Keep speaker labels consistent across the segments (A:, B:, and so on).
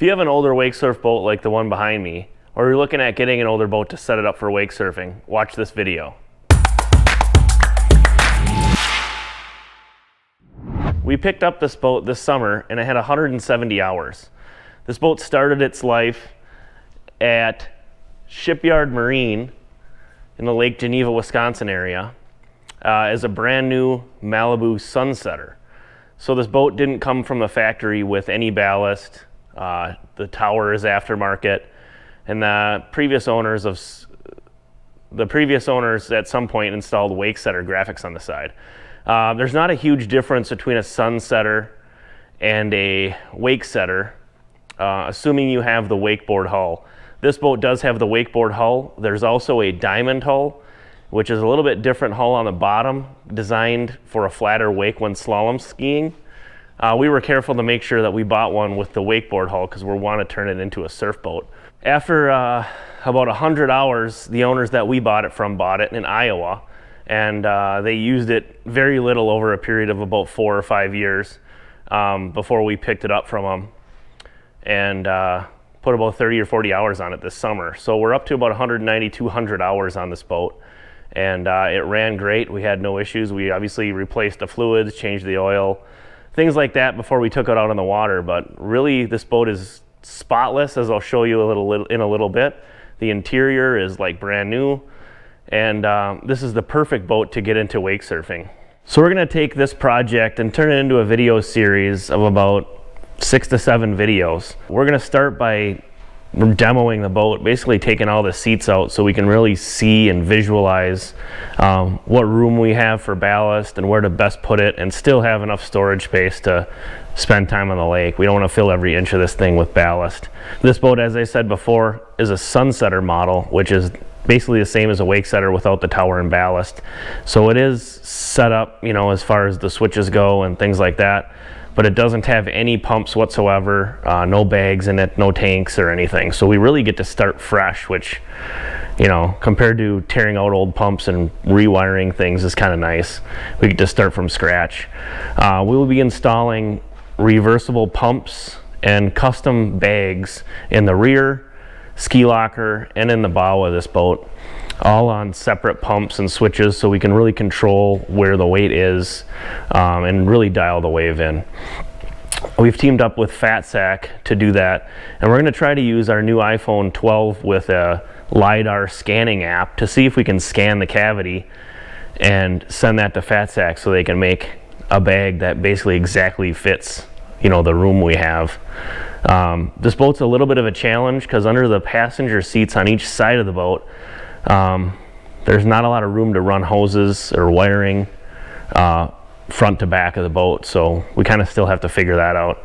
A: you have an older wake surf boat like the one behind me, or you're looking at getting an older boat to set it up for wake surfing, watch this video. We picked up this boat this summer and it had 170 hours. This boat started its life at Shipyard Marine in the Lake Geneva, Wisconsin area as a brand new Malibu Sunsetter. So this boat didn't come from the factory with any ballast. The tower is aftermarket, and the previous owners at some point installed Wakesetter graphics on the side. There's not a huge difference between a Sunsetter and a Wakesetter, assuming you have the wakeboard hull. This boat does have the wakeboard hull. There's also a diamond hull, which is a little bit different hull on the bottom, designed for a flatter wake when slalom skiing. We were careful to make sure that we bought one with the wakeboard hull because we want to turn it into a surf boat. After about 100 hours, the owners that we bought it from bought it in Iowa, and they used it very little over a period of about 4 or 5 years before we picked it up from them, and put about 30 or 40 hours on it this summer. So we're up to about 190, 200 hours on this boat, and it ran great. We had no issues. We obviously replaced the fluids, changed the oil, things like that before we took it out on the water. But really, this boat is spotless, as I'll show you in a little bit. The interior is like brand new, and this is the perfect boat to get into wake surfing. So we're gonna take this project and turn it into a video series of about 6 to 7 videos. We're gonna start by demoing the boat, basically taking all the seats out so we can really see and visualize what room we have for ballast and where to best put it, and still have enough storage space to spend time on the lake. We don't want to fill every inch of this thing with ballast. This boat, as I said before, is a Sunsetter model, which is basically the same as a Wakesetter without the tower and ballast. So it is set up, as far as the switches go and things like that, but it doesn't have any pumps whatsoever, no bags in it, no tanks or anything. So we really get to start fresh, which, compared to tearing out old pumps and rewiring things is kind of nice. We get to start from scratch. We will be installing reversible pumps and custom bags in the rear, ski locker, and in the bow of this boat, all on separate pumps and switches, so we can really control where the weight is and really dial the wave in. We've teamed up with FatSack to do that, and we're going to try to use our new iPhone 12 with a LiDAR scanning app to see if we can scan the cavity and send that to FatSack so they can make a bag that basically exactly fits the room we have. This boat's a little bit of a challenge because under the passenger seats on each side of the boat, there's not a lot of room to run hoses or wiring front to back of the boat, so we kind of still have to figure that out.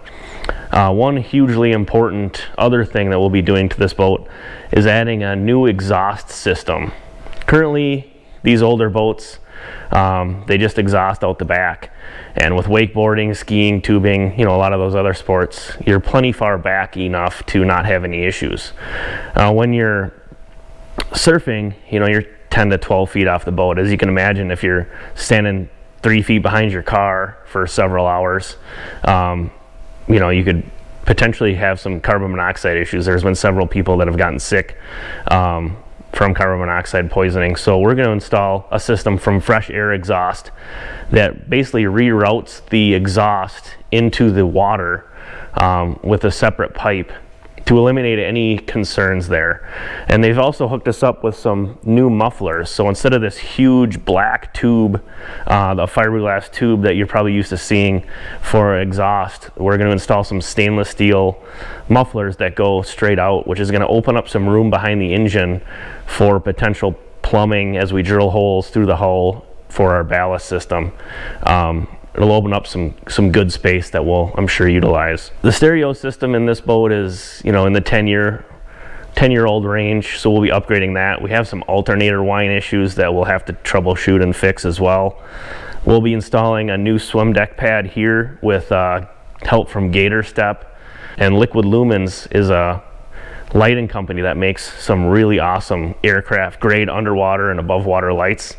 A: One hugely important other thing that we'll be doing to this boat is adding a new exhaust system. Currently, these older boats, they just exhaust out the back, and with wakeboarding, skiing, tubing, a lot of those other sports, you're plenty far back enough to not have any issues. When you're surfing, you're 10 to 12 feet off the boat. As you can imagine, if you're standing 3 feet behind your car for several hours, you could potentially have some carbon monoxide issues. There's been several people that have gotten sick from carbon monoxide poisoning. So we're going to install a system from Fresh Air Exhaust that basically reroutes the exhaust into the water with a separate pipe to eliminate any concerns there. And they've also hooked us up with some new mufflers. So instead of this huge black tube, the fiberglass tube that you're probably used to seeing for exhaust, we're going to install some stainless steel mufflers that go straight out, which is going to open up some room behind the engine for potential plumbing as we drill holes through the hull for our ballast system. It'll open up some good space that we'll, I'm sure, utilize. The stereo system in this boat is, in the 10-year-old range, so we'll be upgrading that. We have some alternator whine issues that we'll have to troubleshoot and fix as well. We'll be installing a new swim deck pad here with help from Gatorstep, and Liquid Lumens is a lighting company that makes some really awesome aircraft grade underwater and above water lights.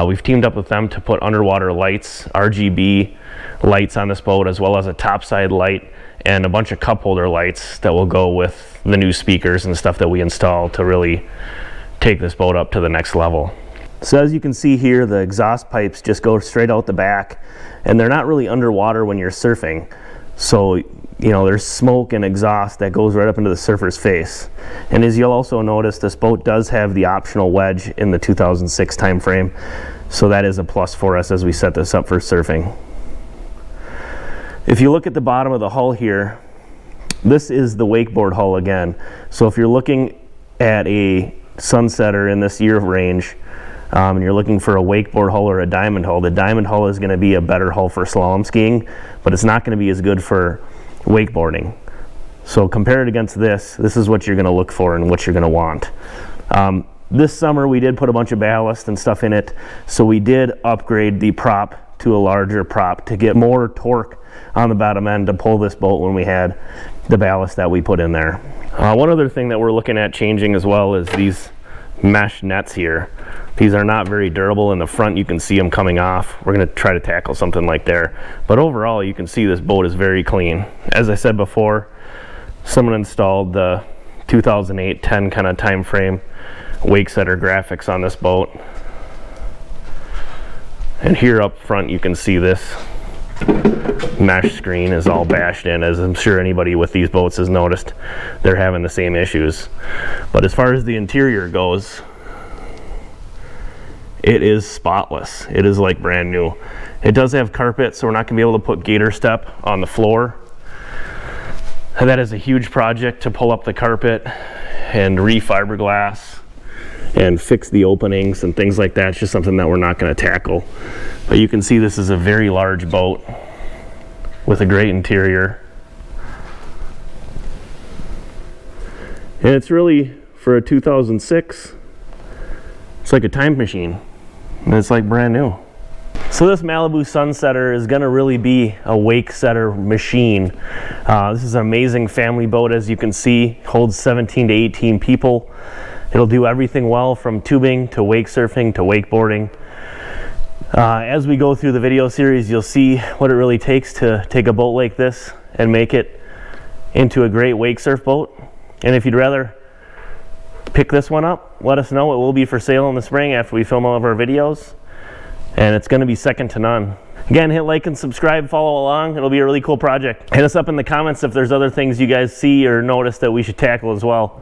A: We've teamed up with them to put underwater lights, RGB lights on this boat, as well as a topside light and a bunch of cup holder lights that will go with the new speakers and stuff that we installed to really take this boat up to the next level. So as you can see here, the exhaust pipes just go straight out the back, and they're not really underwater when you're surfing. So, you know, there's smoke and exhaust that goes right up into the surfer's face. And as you'll also notice, this boat does have the optional wedge in the 2006 time frame. So that is a plus for us as we set this up for surfing. If you look at the bottom of the hull here, this is the wakeboard hull again. So if you're looking at a Sunsetter in this year range, and you're looking for a wakeboard hull or a diamond hull, the diamond hull is going to be a better hull for slalom skiing, but it's not going to be as good for wakeboarding. So compare it against this is what you're going to look for and what you're going to want. This summer we did put a bunch of ballast and stuff in it, so we did upgrade the prop to a larger prop to get more torque on the bottom end to pull this boat when we had the ballast that we put in there. One other thing that we're looking at changing as well is these mesh nets here. These are not very durable. In the front you can see them coming off. We're going to try to tackle something like there, but overall you can see this boat is very clean. As I said before, someone installed the 2008-10 kind of time frame Wakesetter graphics on this boat, and here up front you can see this mesh screen is all bashed in, as I'm sure anybody with these boats has noticed. They're having the same issues. But as far as the interior goes, it is spotless. It is like brand new. It does have carpet, so we're not going to be able to put gatorstep on the floor. And that is a huge project to pull up the carpet and re-fiberglass and fix the openings and things like that. It's just something that we're not going to tackle. But you can see this is a very large boat with a great interior. And it's really, for a 2006, it's like a time machine. And it's like brand new. So this Malibu Sunsetter is going to really be a Wakesetter machine. This is an amazing family boat, as you can see. Holds 17 to 18 people. It'll do everything well, from tubing to wake surfing to wakeboarding. As we go through the video series, you'll see what it really takes to take a boat like this and make it into a great wake surf boat. And if you'd rather pick this one up, let us know. It will be for sale in the spring after we film all of our videos, and it's going to be second to none. Again, hit like and subscribe, follow along. It'll be a really cool project. Hit us up in the comments if there's other things you guys see or notice that we should tackle as well.